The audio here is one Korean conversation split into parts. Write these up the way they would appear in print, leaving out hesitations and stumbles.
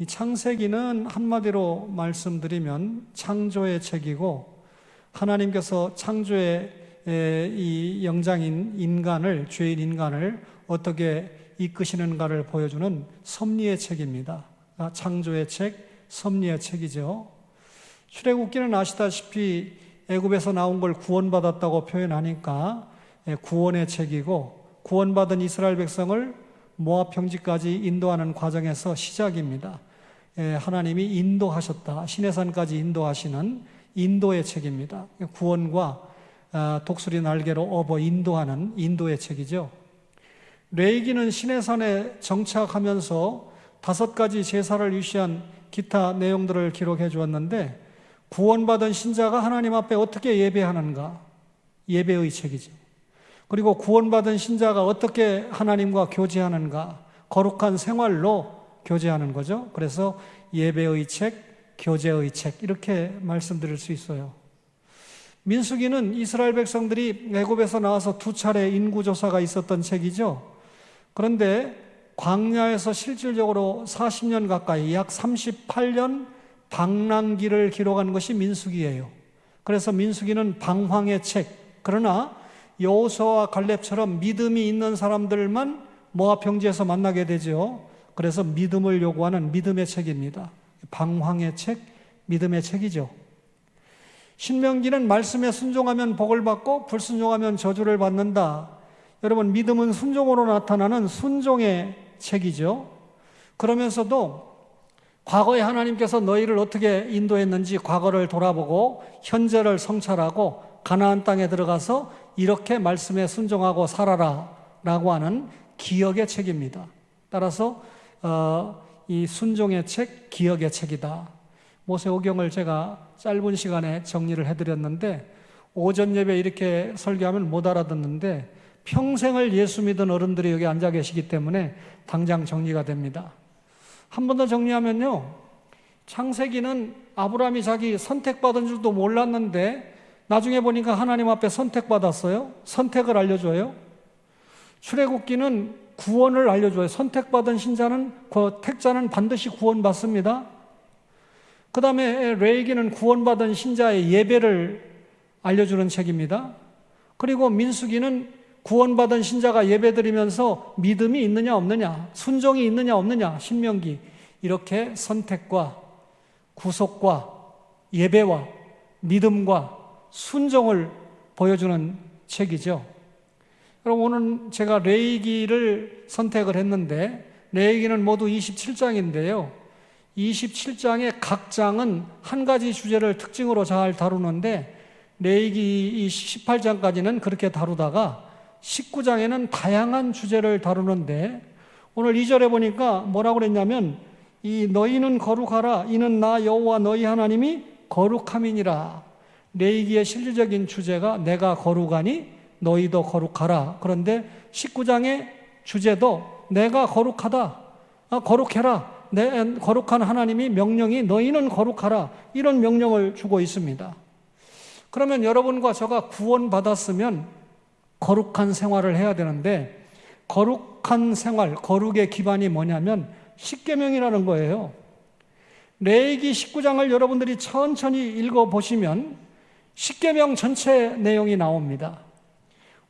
이 창세기는 한마디로 말씀드리면 창조의 책이고, 하나님께서 창조의 이 영장인 인간을, 죄인 인간을 어떻게 이끄시는가를 보여주는 섭리의 책입니다. 창조의 책, 섭리의 책이죠. 출애굽기는 아시다시피 애굽에서 나온 걸 구원받았다고 표현하니까 구원의 책이고, 구원받은 이스라엘 백성을 모압 평지까지 인도하는 과정에서 시작입니다. 하나님이 인도하셨다, 시내산까지 인도하시는 인도의 책입니다. 구원과 독수리 날개로 업어 인도하는 인도의 책이죠. 레위기는 시내산에 정착하면서 5가지 제사를 위시한 기타 내용들을 기록해 주었는데, 구원받은 신자가 하나님 앞에 어떻게 예배하는가, 예배의 책이죠. 그리고 구원받은 신자가 어떻게 하나님과 교제하는가, 거룩한 생활로 교제하는 거죠. 그래서 예배의 책, 교제의 책, 이렇게 말씀드릴 수 있어요. 민수기는 이스라엘 백성들이 애굽에서 나와서 2차례 인구조사가 있었던 책이죠. 그런데 광야에서 실질적으로 40년 가까이, 약 38년 방랑기를 기록한 것이 민수기예요. 그래서 민수기는 방황의 책, 그러나 여호수아와 갈렙처럼 믿음이 있는 사람들만 모압 평지에서 만나게 되죠. 그래서 믿음을 요구하는 믿음의 책입니다. 방황의 책, 믿음의 책이죠. 신명기는 말씀에 순종하면 복을 받고 불순종하면 저주를 받는다. 여러분, 믿음은 순종으로 나타나는 순종의 책이죠. 그러면서도 과거에 하나님께서 너희를 어떻게 인도했는지 과거를 돌아보고 현재를 성찰하고 가나안 땅에 들어가서 이렇게 말씀에 순종하고 살아라 라고 하는 기억의 책입니다. 따라서 이 순종의 책, 기억의 책이다. 모세오경을 제가 짧은 시간에 정리를 해드렸는데, 오전 예배 이렇게 설교하면 못 알아듣는데 평생을 예수 믿은 어른들이 여기 앉아 계시기 때문에 당장 정리가 됩니다. 한 번 더 정리하면요, 창세기는 아브라함이 자기 선택받은 줄도 몰랐는데 나중에 보니까 하나님 앞에 선택받았어요. 선택을 알려줘요. 출애굽기는 구원을 알려줘요. 선택받은 신자는, 그 택자는 반드시 구원받습니다. 그 다음에 레위기는 구원받은 신자의 예배를 알려주는 책입니다. 그리고 민수기는 구원받은 신자가 예배드리면서 믿음이 있느냐 없느냐, 순종이 있느냐 없느냐, 신명기, 이렇게 선택과 구속과 예배와 믿음과 순종을 보여주는 책이죠. 여러분, 오늘 제가 레위기를 선택을 했는데, 레위기는 모두 27장인데요 27장의 각 장은 한 가지 주제를 특징으로 잘 다루는데, 레위기 18장까지는 그렇게 다루다가 19장에는 다양한 주제를 다루는데, 오늘 2절에 보니까 뭐라고 그랬냐면, 이 너희는 거룩하라, 이는 나 여호와 너희 하나님이 거룩함이니라. 레위기의 실질적인 주제가 내가 거룩하니 너희도 거룩하라. 그런데 19장의 주제도 내가 거룩하다, 거룩해라, 내 거룩한 하나님이 명령이 너희는 거룩하라, 이런 명령을 주고 있습니다. 그러면 여러분과 저가 구원받았으면 거룩한 생활을 해야 되는데, 거룩한 생활, 거룩의 기반이 뭐냐면 십계명이라는 거예요. 레위기 19장을 여러분들이 천천히 읽어보시면 십계명 전체 내용이 나옵니다.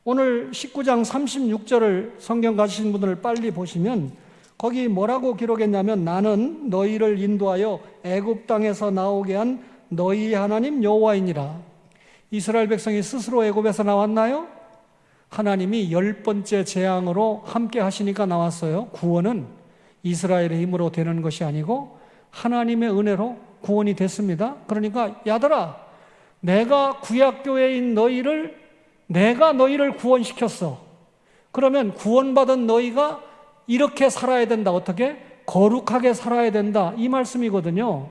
오늘 19장 36절을 성경 가지신 분들 빨리 보시면 거기 뭐라고 기록했냐면, 나는 너희를 인도하여 애굽 땅에서 나오게 한 너희 하나님 여호와이니라. 이스라엘 백성이 스스로 애굽에서 나왔나요? 하나님이 10번째 재앙으로 함께 하시니까 나왔어요. 구원은 이스라엘의 힘으로 되는 것이 아니고 하나님의 은혜로 구원이 됐습니다. 그러니까 야들아, 내가 구약교회인 내가 너희를 구원시켰어. 그러면 구원받은 너희가 이렇게 살아야 된다. 어떻게? 거룩하게 살아야 된다, 이 말씀이거든요.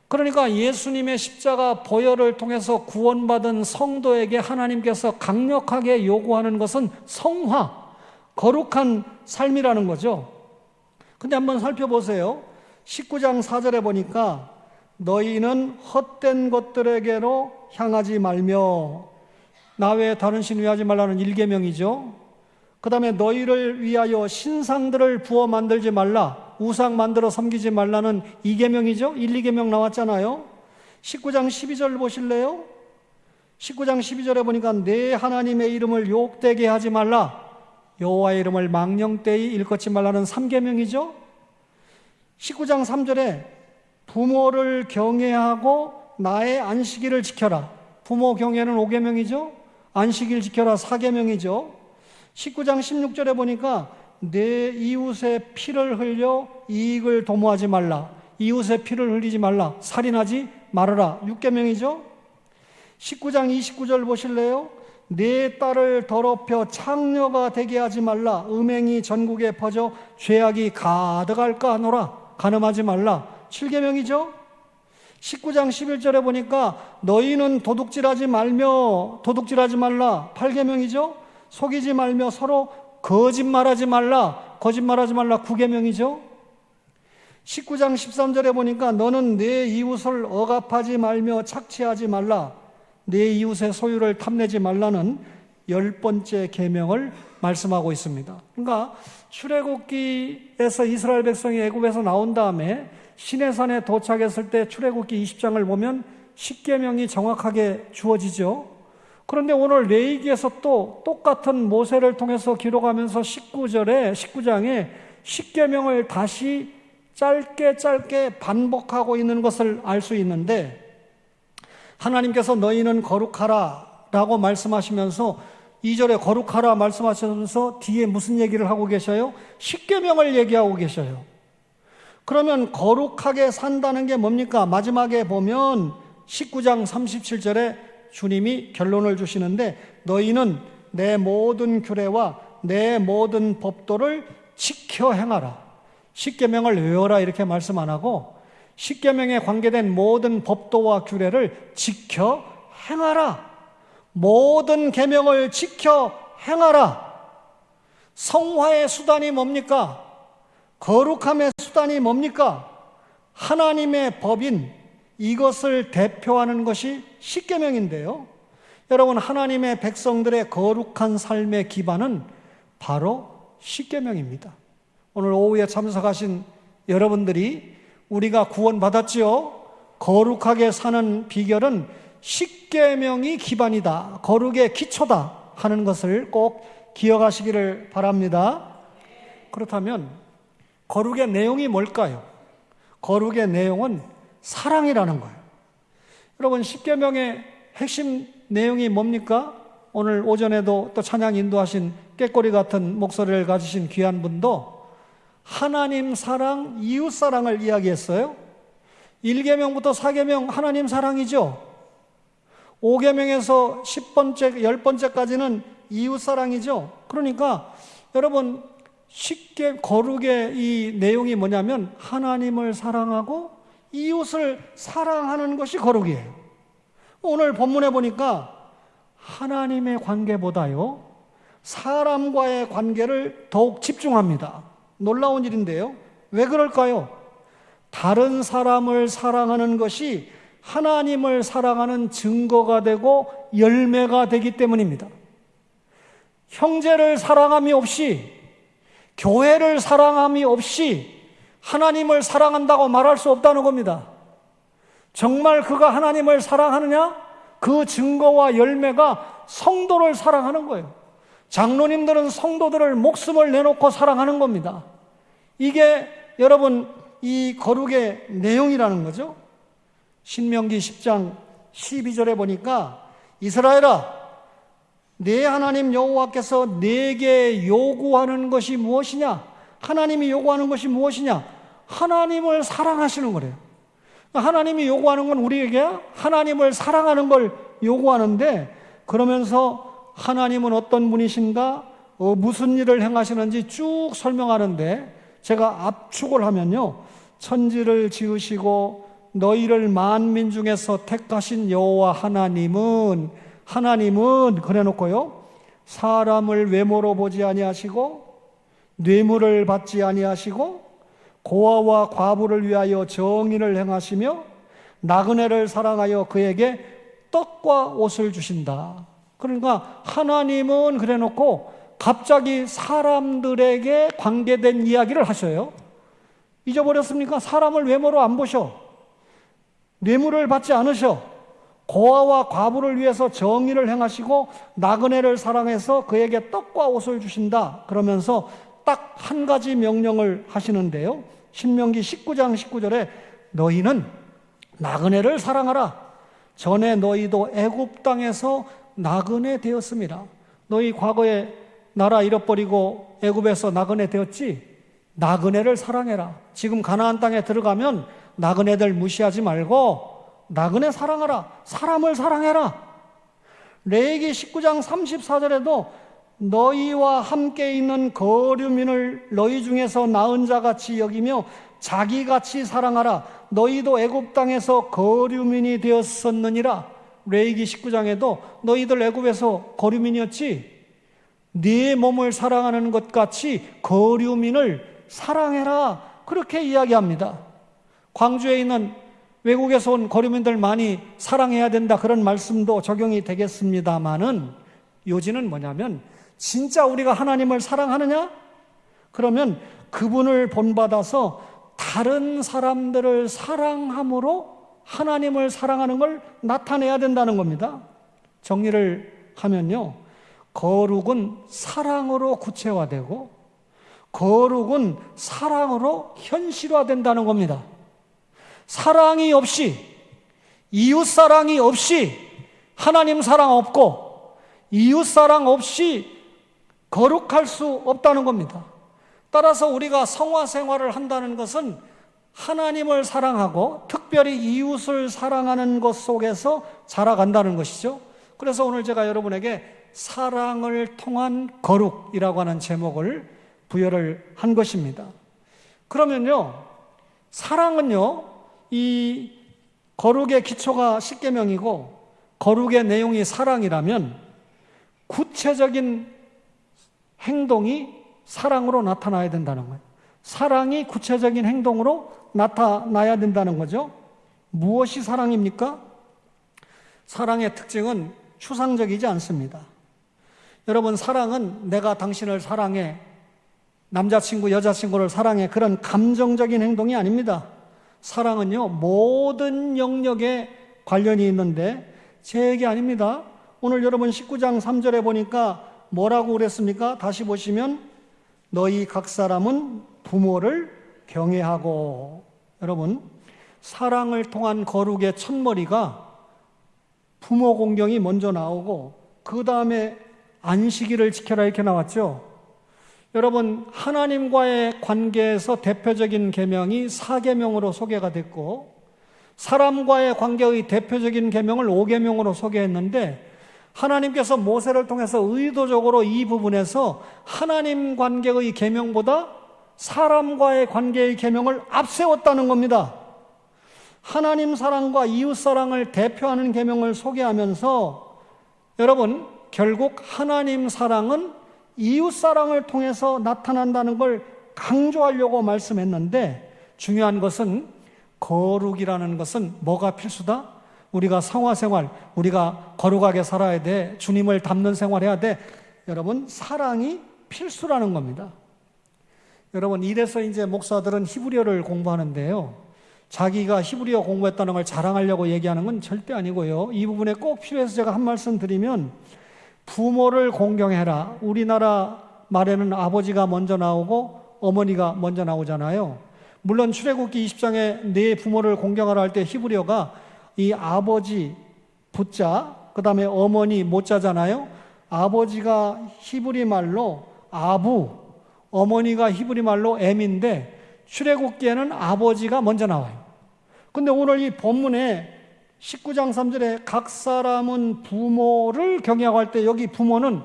그러니까 예수님의 십자가 보혈을 통해서 구원받은 성도에게 하나님께서 강력하게 요구하는 것은 성화, 거룩한 삶이라는 거죠. 근데 한번 살펴보세요. 19장 4절에 보니까 너희는 헛된 것들에게로 향하지 말며, 나 외에 다른 신 위하지 말라는 1계명이죠. 그 다음에 너희를 위하여 신상들을 부어 만들지 말라. 우상 만들어 섬기지 말라는 2계명이죠. 1, 2계명 나왔잖아요. 19장 12절 보실래요? 19장 12절에 보니까 내 하나님의 이름을 욕되게 하지 말라, 여호와의 이름을 망령되이 일컫지 말라는 3계명이죠. 19장 3절에 부모를 경외하고 나의 안식일을 지켜라, 부모 경외는 5계명이죠. 안식일 지켜라 4계명이죠. 19장 16절에 보니까 내 이웃의 피를 흘려 이익을 도모하지 말라, 이웃의 피를 흘리지 말라, 살인하지 말아라 6계명이죠. 19장 29절 보실래요? 내 딸을 더럽혀 창녀가 되게 하지 말라, 음행이 전국에 퍼져 죄악이 가득할까 하노라, 간음하지 말라 7계명이죠. 19장 11절에 보니까 너희는 도둑질하지 말라 8계명이죠. 속이지 말며 서로 거짓말하지 말라 9계명이죠. 19장 13절에 보니까 너는 내 이웃을 억압하지 말며 착취하지 말라, 내 이웃의 소유를 탐내지 말라는 10번째 계명을 말씀하고 있습니다. 그러니까 출애굽기에서 이스라엘 백성이 애굽에서 나온 다음에 시내산에 도착했을 때 출애굽기 20장을 보면 10계명이 정확하게 주어지죠. 그런데 오늘 레위기에서 또 똑같은 모세를 통해서 기록하면서 19장에 10계명을 다시 짧게 반복하고 있는 것을 알 수 있는데, 하나님께서 너희는 거룩하라 라고 말씀하시면서 2절에 거룩하라 말씀하시면서 뒤에 무슨 얘기를 하고 계셔요? 10계명을 얘기하고 계셔요. 그러면 거룩하게 산다는 게 뭡니까? 마지막에 보면 19장 37절에 주님이 결론을 주시는데, 너희는 내 모든 규례와 내 모든 법도를 지켜 행하라. 10계명을 외워라 이렇게 말씀 안 하고 10계명에 관계된 모든 법도와 규례를 지켜 행하라. 모든 계명을 지켜 행하라. 성화의 수단이 뭡니까? 거룩함의 수단이 뭡니까? 하나님의 법인 이것을 대표하는 것이 10계명인데요. 여러분, 하나님의 백성들의 거룩한 삶의 기반은 바로 10계명입니다. 오늘 오후에 참석하신 여러분들이 우리가 구원받았지요? 거룩하게 사는 비결은 10계명이 기반이다, 거룩의 기초다 하는 것을 꼭 기억하시기를 바랍니다. 그렇다면 거룩의 내용이 뭘까요? 거룩의 내용은 사랑이라는 거예요. 여러분, 10계명의 핵심 내용이 뭡니까? 오늘 오전에도 또 찬양 인도하신 꾀꼬리 같은 목소리를 가지신 귀한 분도 하나님 사랑, 이웃 사랑을 이야기했어요. 1계명부터 4계명 하나님 사랑이죠. 5계명에서 10번째, 10번째까지는 이웃 사랑이죠. 그러니까 여러분, 쉽게 거룩의 이 내용이 뭐냐면 하나님을 사랑하고 이웃을 사랑하는 것이 거룩이에요. 오늘 본문에 보니까 하나님의 관계보다요, 사람과의 관계를 더욱 집중합니다. 놀라운 일인데요. 왜 그럴까요? 다른 사람을 사랑하는 것이 하나님을 사랑하는 증거가 되고 열매가 되기 때문입니다. 형제를 사랑함이 없이, 교회를 사랑함이 없이 하나님을 사랑한다고 말할 수 없다는 겁니다. 정말 그가 하나님을 사랑하느냐? 그 증거와 열매가 성도를 사랑하는 거예요. 장로님들은 성도들을 목숨을 내놓고 사랑하는 겁니다. 이게 여러분 이 거룩의 내용이라는 거죠. 신명기 10장 12절에 보니까 이스라엘아, 내 하나님 여호와께서 내게 요구하는 것이 무엇이냐? 하나님이 요구하는 것이 무엇이냐? 하나님을 사랑하시는 거래요. 하나님이 요구하는 건 우리에게 하나님을 사랑하는 걸 요구하는데, 그러면서 하나님은 어떤 분이신가? 무슨 일을 행하시는지 쭉 설명하는데, 제가 압축을 하면요, 천지를 지으시고 너희를 만민 중에서 택하신 여호와 하나님은 그래놓고요, 사람을 외모로 보지 아니하시고 뇌물을 받지 아니하시고 고아와 과부를 위하여 정의를 행하시며 나그네를 사랑하여 그에게 떡과 옷을 주신다. 그러니까 하나님은 그래놓고 갑자기 사람들에게 관계된 이야기를 하셔요. 잊어버렸습니까? 사람을 외모로 안 보셔. 뇌물을 받지 않으셔. 고아와 과부를 위해서 정의를 행하시고 나그네를 사랑해서 그에게 떡과 옷을 주신다. 그러면서 딱 한 가지 명령을 하시는데요. 신명기 19장 19절에 너희는 나그네를 사랑하라. 전에 너희도 애굽 땅에서 나그네 되었습니다. 너희 과거에 나라 잃어버리고 애굽에서 나그네 되었지? 나그네를 사랑해라. 지금 가나안 땅에 들어가면 나그네들 무시하지 말고 나그네 사랑하라. 사람을 사랑해라. 레위기 19장 34절에도 너희와 함께 있는 거류민을 너희 중에서 나은 자같이 여기며 자기같이 사랑하라. 너희도 애굽 땅에서 거류민이 되었었느니라. 레위기 19장에도 너희들 애굽에서 거류민이었지? 네 몸을 사랑하는 것 같이 거류민을 사랑해라. 그렇게 이야기합니다. 광주에 있는 외국에서 온 거류민들 많이 사랑해야 된다, 그런 말씀도 적용이 되겠습니다마는 요지는 뭐냐면 진짜 우리가 하나님을 사랑하느냐? 그러면 그분을 본받아서 다른 사람들을 사랑함으로 하나님을 사랑하는 걸 나타내야 된다는 겁니다. 정리를 하면요, 거룩은 사랑으로 구체화되고 거룩은 사랑으로 현실화된다는 겁니다. 사랑이 없이, 이웃사랑이 없이 하나님 사랑 없고 이웃사랑 없이 거룩할 수 없다는 겁니다. 따라서 우리가 성화 생활을 한다는 것은 하나님을 사랑하고 특별히 이웃을 사랑하는 것 속에서 자라간다는 것이죠. 그래서 오늘 제가 여러분에게 사랑을 통한 거룩이라고 하는 제목을 부여를 한 것입니다. 그러면요, 사랑은요, 이 거룩의 기초가 십계명이고 거룩의 내용이 사랑이라면 구체적인 행동이 사랑으로 나타나야 된다는 거예요. 사랑이 구체적인 행동으로 나타나야 된다는 거죠. 무엇이 사랑입니까? 사랑의 특징은 추상적이지 않습니다. 여러분, 사랑은 내가 당신을 사랑해, 남자친구, 여자친구를 사랑해, 그런 감정적인 행동이 아닙니다. 사랑은요, 모든 영역에 관련이 있는데 제 얘기 아닙니다. 오늘 여러분 19장 3절에 보니까 뭐라고 그랬습니까? 다시 보시면 너희 각 사람은 부모를 경외하고. 여러분, 사랑을 통한 거룩의 첫머리가 부모 공경이 먼저 나오고 그 다음에 안식일을 지켜라 이렇게 나왔죠. 여러분, 하나님과의 관계에서 대표적인 계명이 4계명으로 소개가 됐고 사람과의 관계의 대표적인 계명을 5계명으로 소개했는데 하나님께서 모세를 통해서 의도적으로 이 부분에서 하나님 관계의 계명보다 사람과의 관계의 계명을 앞세웠다는 겁니다. 하나님 사랑과 이웃 사랑을 대표하는 계명을 소개하면서 여러분, 결국 하나님 사랑은 이웃 사랑을 통해서 나타난다는 걸 강조하려고 말씀했는데 중요한 것은 거룩이라는 것은 뭐가 필수다? 우리가 성화생활, 우리가 거룩하게 살아야 돼. 주님을 닮는 생활해야 돼. 여러분, 사랑이 필수라는 겁니다. 여러분, 이래서 이제 목사들은 히브리어를 공부하는데요, 자기가 히브리어 공부했다는 걸 자랑하려고 얘기하는 건 절대 아니고요. 이 부분에 꼭 필요해서 제가 한 말씀 드리면 부모를 공경해라. 우리나라 말에는 아버지가 먼저 나오고 어머니가 먼저 나오잖아요. 물론 출애굽기 20장에 내 부모를 공경하라 할 때 히브리어가 이 아버지 부자, 그 다음에 어머니 모자잖아요. 아버지가 히브리 말로 아부, 어머니가 히브리 말로 엠인데 출애굽기에는 아버지가 먼저 나와요. 근데 오늘 이 본문에 19장 3절에 각 사람은 부모를 경외하고 할 때 여기 부모는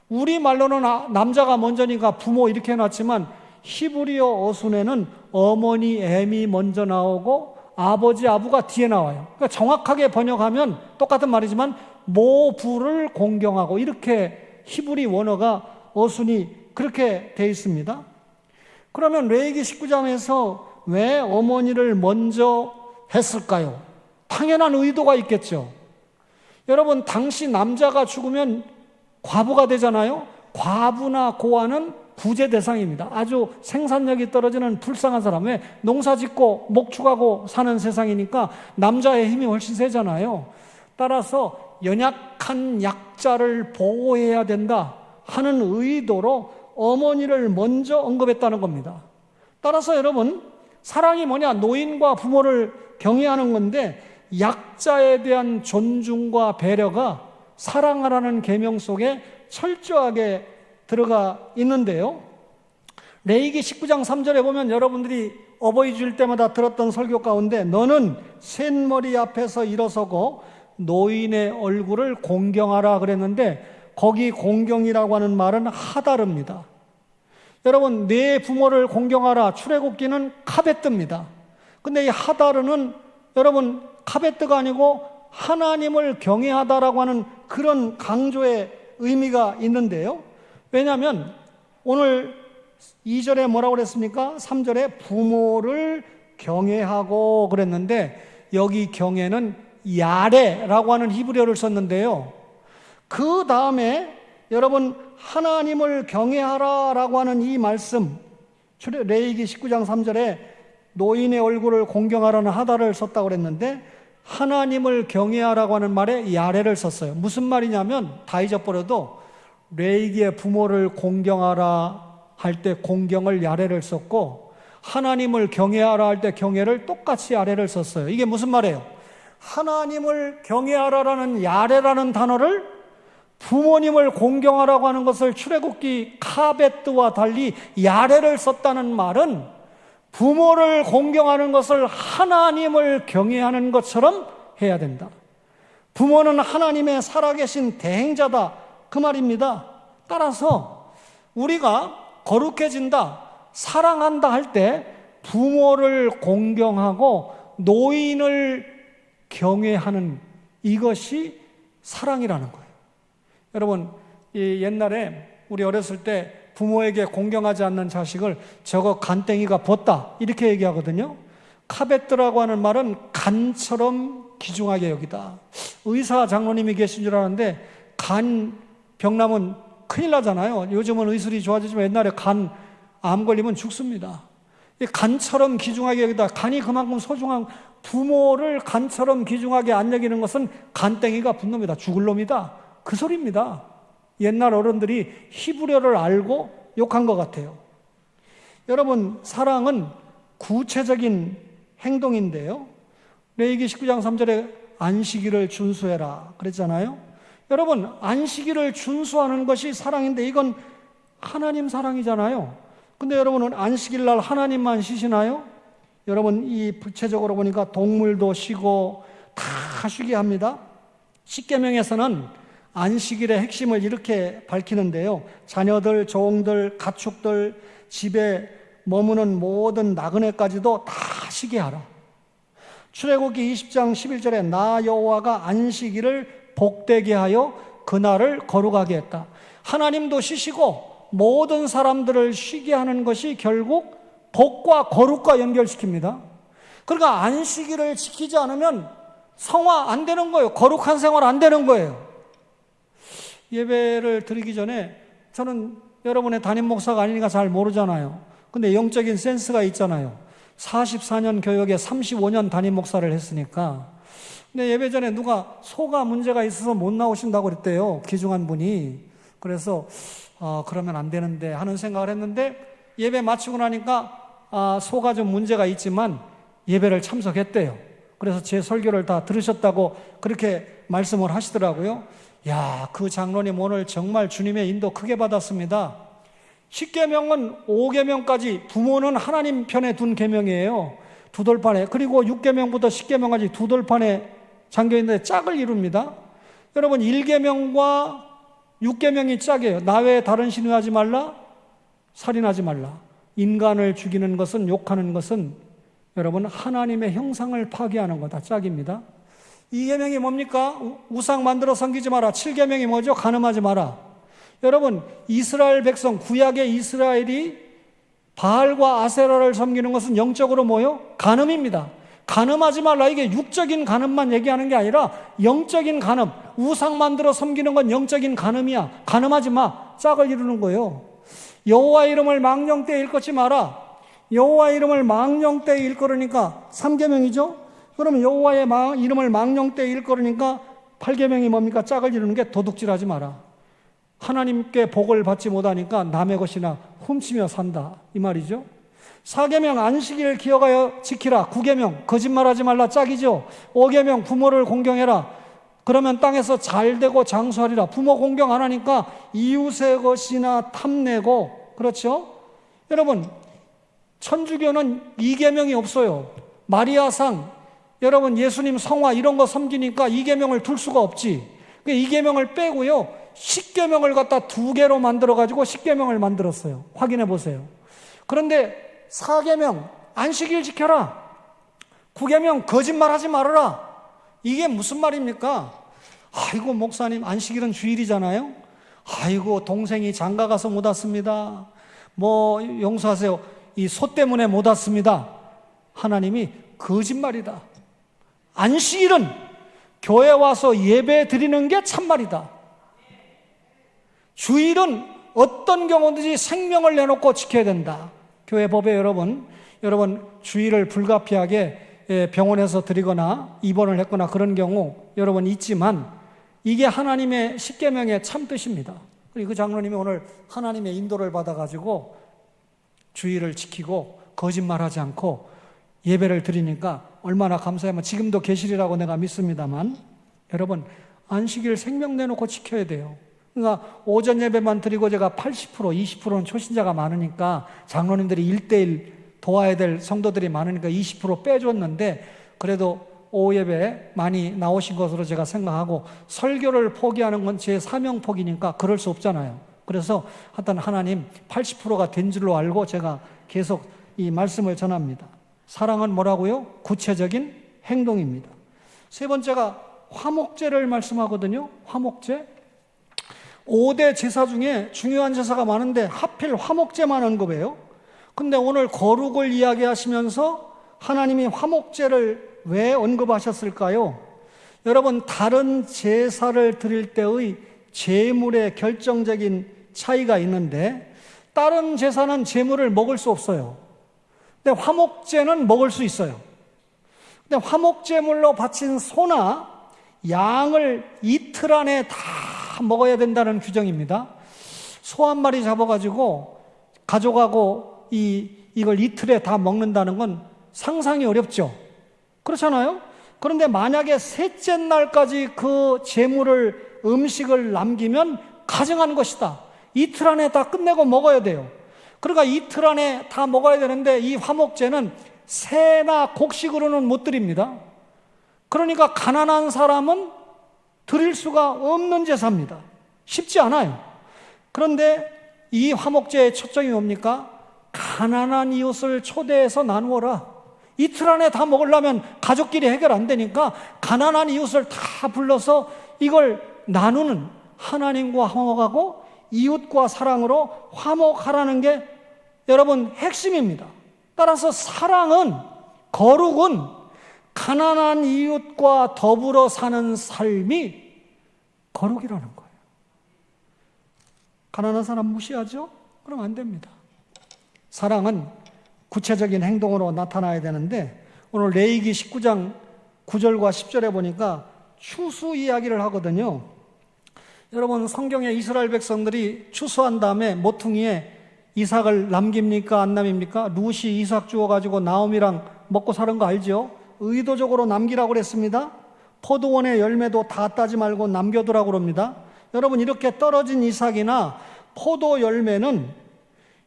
우리 말로는 남자가 먼저니까 부모 이렇게 해놨지만 히브리어 어순에는 어머니 엠이 먼저 나오고 아버지 아부가 뒤에 나와요. 그러니까 정확하게 번역하면 똑같은 말이지만 모부를 공경하고, 이렇게 히브리 원어가 어순이 그렇게 돼 있습니다. 그러면 레위기 19장에서 왜 어머니를 먼저 했을까요? 당연한 의도가 있겠죠. 여러분, 당시 남자가 죽으면 과부가 되잖아요. 과부나 고아는 구제 대상입니다. 아주 생산력이 떨어지는 불쌍한 사람. 왜? 농사 짓고 목축하고 사는 세상이니까 남자의 힘이 훨씬 세잖아요. 따라서 연약한 약자를 보호해야 된다 하는 의도로 어머니를 먼저 언급했다는 겁니다. 따라서 여러분, 사랑이 뭐냐? 노인과 부모를 경외하는 건데, 약자에 대한 존중과 배려가 사랑하라는 계명 속에 철저하게 들어가 있는데요. 레위기 19장 3절에 보면 여러분들이 어버이 주일 때마다 들었던 설교 가운데, 너는 셋머리 앞에서 일어서고 노인의 얼굴을 공경하라 그랬는데, 거기 공경이라고 하는 말은 하다릅니다. 여러분, 내 부모를 공경하라, 출애굽기는 카베트입니다. 근데 이 하다르는 여러분 카베트가 아니고 하나님을 경외하다라고 하는 그런 강조의 의미가 있는데요. 왜냐하면 오늘 2절에 뭐라고 그랬습니까? 3절에 부모를 경외하고 그랬는데, 여기 경외는 야레라고 하는 히브리어를 썼는데요. 그 다음에 여러분, 하나님을 경외하라라고 하는 이 말씀, 레위기 19장 3절에 노인의 얼굴을 공경하라는 하다를 썼다고 그랬는데, 하나님을 경외하라고 하는 말에 야레를 썼어요. 무슨 말이냐면, 다 잊어버려도 레위기의 부모를 공경하라 할 때 공경을 야레를 썼고, 하나님을 경외하라 할 때 경외를 똑같이 야레를 썼어요. 이게 무슨 말이에요? 하나님을 경외하라라는 야레라는 단어를 부모님을 공경하라고 하는 것을 출애굽기 카베트와 달리 야레를 썼다는 말은, 부모를 공경하는 것을 하나님을 경외하는 것처럼 해야 된다. 부모는 하나님의 살아계신 대행자다, 그 말입니다. 따라서 우리가 거룩해진다, 사랑한다 할 때 부모를 공경하고 노인을 경외하는 이것이 사랑이라는 거예요. 여러분, 옛날에 우리 어렸을 때 부모에게 공경하지 않는 자식을 저거 간땡이가 벗다, 이렇게 얘기하거든요. 카베트라고 하는 말은 간처럼 귀중하게 여기다. 의사 장로님이 계신 줄 알았는데, 간 병나면 큰일 나잖아요. 요즘은 의술이 좋아지지만 옛날에 간 암 걸리면 죽습니다. 간처럼 귀중하게 여기다. 간이 그만큼 소중한, 부모를 간처럼 귀중하게 안 여기는 것은 간땡이가 분노입니다. 죽을 놈이다, 그 소리입니다. 옛날 어른들이 히브리어를 알고 욕한 것 같아요. 여러분, 사랑은 구체적인 행동인데요. 레위기 19장 3절에 안식일을 준수해라 그랬잖아요. 여러분, 안식일을 준수하는 것이 사랑인데, 이건 하나님 사랑이잖아요. 근데 여러분은 안식일 날 하나님만 쉬시나요? 여러분, 이 구체적으로 보니까 동물도 쉬고 다 쉬게 합니다. 십계명에서는 안식일의 핵심을 이렇게 밝히는데요. 자녀들, 종들, 가축들, 집에 머무는 모든 나그네까지도 다 쉬게 하라. 출애굽기 20장 11절에 나 여호와가 안식일을 복되게 하여 그날을 거룩하게 했다. 하나님도 쉬시고 모든 사람들을 쉬게 하는 것이 결국 복과 거룩과 연결시킵니다. 그러니까 안식일을 지키지 않으면 성화 안 되는 거예요. 거룩한 생활 안 되는 거예요. 예배를 드리기 전에, 저는 여러분의 담임 목사가 아니니까 잘 모르잖아요. 근데 영적인 센스가 있잖아요. 44년 교역에 35년 담임 목사를 했으니까. 근데 예배 전에 누가 소가 문제가 있어서 못 나오신다고 그랬대요, 귀중한 분이. 그래서 그러면 안 되는데 하는 생각을 했는데, 예배 마치고 나니까 소가 좀 문제가 있지만 예배를 참석했대요. 그래서 제 설교를 다 들으셨다고 그렇게 말씀을 하시더라고요. 야, 그 장로님 오늘 정말 주님의 인도 크게 받았습니다. 10계명은 5계명까지 부모는 하나님 편에 둔 계명이에요. 두 돌판에. 그리고 6계명부터 10계명까지 두 돌판에 잠겨있는데 짝을 이룹니다. 여러분, 1계명과 6계명이 짝이에요. 나 외에 다른 신 의하지 말라, 살인하지 말라. 인간을 죽이는 것은, 욕하는 것은 여러분 하나님의 형상을 파괴하는 거다, 짝입니다. 2계명이 뭡니까? 우상 만들어 섬기지 마라. 7계명이 뭐죠? 간음하지 마라. 여러분, 이스라엘 백성, 구약의 이스라엘이 바알과 아세라를 섬기는 것은 영적으로 뭐요? 간음입니다. 간음하지 말라. 이게 육적인 간음만 얘기하는 게 아니라 영적인 간음, 우상 만들어 섬기는 건 영적인 간음이야. 간음하지 마. 짝을 이루는 거예요. 여호와 이름을 망령되이 일컫지 마라. 여호와 이름을 망령되이 일컬으니까 3계명이죠. 그러면 여호와의 이름을 망령되이 일컬으니까 8계명이 뭡니까? 짝을 이루는 게 도둑질하지 마라. 하나님께 복을 받지 못하니까 남의 것이나 훔치며 산다, 이 말이죠. 4계명 안식일을 기억하여 지키라. 9계명 거짓말하지 말라, 짝이죠. 5계명 부모를 공경해라. 그러면 땅에서 잘되고 장수하리라. 부모 공경 안 하니까 이웃의 것이나 탐내고, 그렇죠? 여러분, 천주교는 2계명이 없어요. 마리아상, 여러분 예수님 성화 이런 거 섬기니까 2계명을 둘 수가 없지. 그 2계명을 빼고요, 10계명을 갖다 2개로 만들어가지고 10계명을 만들었어요. 확인해 보세요. 그런데 4계명 안식일 지켜라. 9계명 거짓말하지 말아라. 이게 무슨 말입니까? 아이고 목사님, 안식일은 주일이잖아요. 아이고 동생이 장가 가서 못 왔습니다. 뭐 용서하세요, 이 소 때문에 못 왔습니다. 하나님이 거짓말이다. 안식일은 교회 와서 예배 드리는 게 참말이다. 주일은 어떤 경우든지 생명을 내놓고 지켜야 된다. 교회 법에 여러분 주일을 불가피하게 병원에서 드리거나 입원을 했거나 그런 경우 여러분 있지만, 이게 하나님의 십계명의 참뜻입니다. 그리고 그 장로님이 오늘 하나님의 인도를 받아가지고 주일을 지키고 거짓말하지 않고 예배를 드리니까 얼마나 감사하면, 지금도 계시리라고 내가 믿습니다만, 여러분 안식일 생명 내놓고 지켜야 돼요. 그러니까 오전 예배만 드리고 제가 80%, 20%는 초신자가 많으니까 장로님들이 1:1 도와야 될 성도들이 많으니까 20% 빼줬는데, 그래도 오후 예배 많이 나오신 것으로 제가 생각하고, 설교를 포기하는 건 제 사명포기니까 그럴 수 없잖아요. 그래서 하여튼 하나님 80%가 된 줄로 알고 제가 계속 이 말씀을 전합니다. 사랑은 뭐라고요? 구체적인 행동입니다. 세 번째가 화목제를 말씀하거든요. 화목제. 5대 제사 중에 중요한 제사가 많은데 하필 화목제만 언급해요. 근데 오늘 거룩을 이야기하시면서 하나님이 화목제를 왜 언급하셨을까요? 여러분, 다른 제사를 드릴 때의 제물의 결정적인 차이가 있는데, 다른 제사는 제물을 먹을 수 없어요. 근데 화목제는 먹을 수 있어요. 근데 화목제물로 바친 소나 양을 이틀 안에 다 먹어야 된다는 규정입니다. 소 한 마리 잡아가지고 가져가고 이걸 이틀에 다 먹는다는 건 상상이 어렵죠. 그렇잖아요. 그런데 만약에 셋째 날까지 그 제물을, 음식을 남기면 가증한 것이다. 이틀 안에 다 끝내고 먹어야 돼요. 그러니까 이틀 안에 다 먹어야 되는데, 이 화목제는 새나 곡식으로는 못 드립니다. 그러니까 가난한 사람은 드릴 수가 없는 제사입니다. 쉽지 않아요. 그런데 이 화목제의 초점이 뭡니까? 가난한 이웃을 초대해서 나누어라. 이틀 안에 다 먹으려면 가족끼리 해결 안 되니까 가난한 이웃을 다 불러서 이걸 나누는, 하나님과 화목하고 이웃과 사랑으로 화목하라는 게 여러분 핵심입니다. 따라서 사랑은, 거룩은 가난한 이웃과 더불어 사는 삶이 거룩이라는 거예요. 가난한 사람 무시하죠? 그럼 안 됩니다. 사랑은 구체적인 행동으로 나타나야 되는데, 오늘 레위기 19장 9절과 10절에 보니까 추수 이야기를 하거든요. 여러분, 성경에 이스라엘 백성들이 추수한 다음에 모퉁이에 이삭을 남깁니까 안 남깁니까? 룻이 이삭 주워가지고 나오미랑 먹고 사는 거 알죠? 의도적으로 남기라고 그랬습니다. 포도원의 열매도 다 따지 말고 남겨두라고 그럽니다. 여러분, 이렇게 떨어진 이삭이나 포도 열매는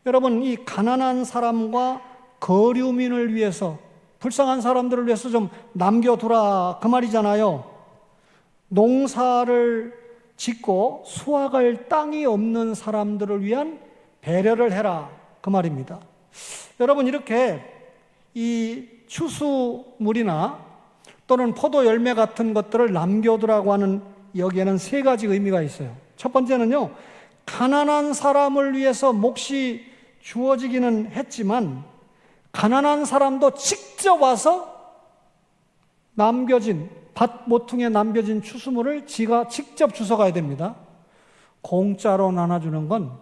여러분 이 가난한 사람과 거류민을 위해서, 불쌍한 사람들을 위해서 좀 남겨두라, 그 말이잖아요. 농사를 짓고 수확할 땅이 없는 사람들을 위한 배려를 해라, 그 말입니다. 여러분, 이렇게 이 추수물이나 또는 포도 열매 같은 것들을 남겨두라고 하는, 여기에는 세 가지 의미가 있어요. 첫 번째는요, 가난한 사람을 위해서 몫이 주어지기는 했지만 가난한 사람도 직접 와서 남겨진, 밭 모퉁이에 남겨진 추수물을 지가 직접 주워가야 됩니다. 공짜로 나눠주는 건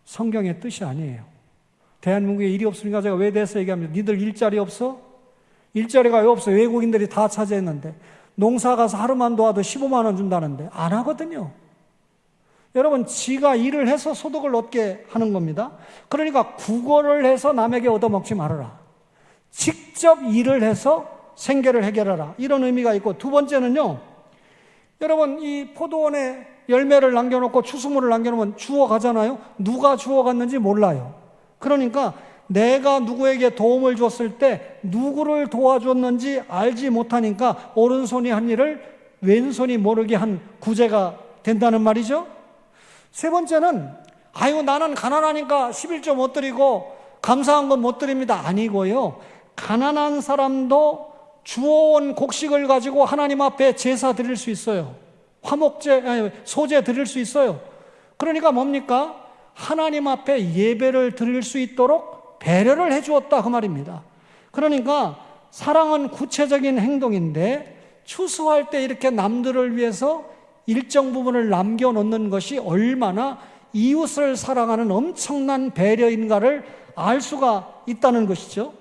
성경의 뜻이 아니에요. 대한민국에 일이 없으니까 제가 외대에서 얘기합니다. 니들 일자리 없어? 일자리가 왜 없어? 외국인들이 다 차지했는데. 농사 가서 하루만 도와도 15만 원 준다는데 안 하거든요. 여러분, 지가 일을 해서 소득을 얻게 하는 겁니다. 그러니까 구걸을 해서 남에게 얻어먹지 말아라. 직접 일을 해서 생계를 해결하라. 이런 의미가 있고, 두 번째는요, 여러분, 이 포도원에 열매를 남겨놓고 추수물을 남겨놓으면 주워가잖아요. 누가 주워갔는지 몰라요. 그러니까 내가 누구에게 도움을 줬을 때 누구를 도와줬는지 알지 못하니까 오른손이 한 일을 왼손이 모르게 한 구제가 된다는 말이죠. 세 번째는 아유 나는 가난하니까 11조 못 드리고 감사한 건 못 드립니다. 아니고요. 가난한 사람도 주워온 곡식을 가지고 하나님 앞에 제사 드릴 수 있어요. 소제 드릴 수 있어요. 그러니까 뭡니까? 하나님 앞에 예배를 드릴 수 있도록 배려를 해주었다 그 말입니다. 그러니까 사랑은 구체적인 행동인데 추수할 때 이렇게 남들을 위해서 일정 부분을 남겨놓는 것이 얼마나 이웃을 사랑하는 엄청난 배려인가를 알 수가 있다는 것이죠.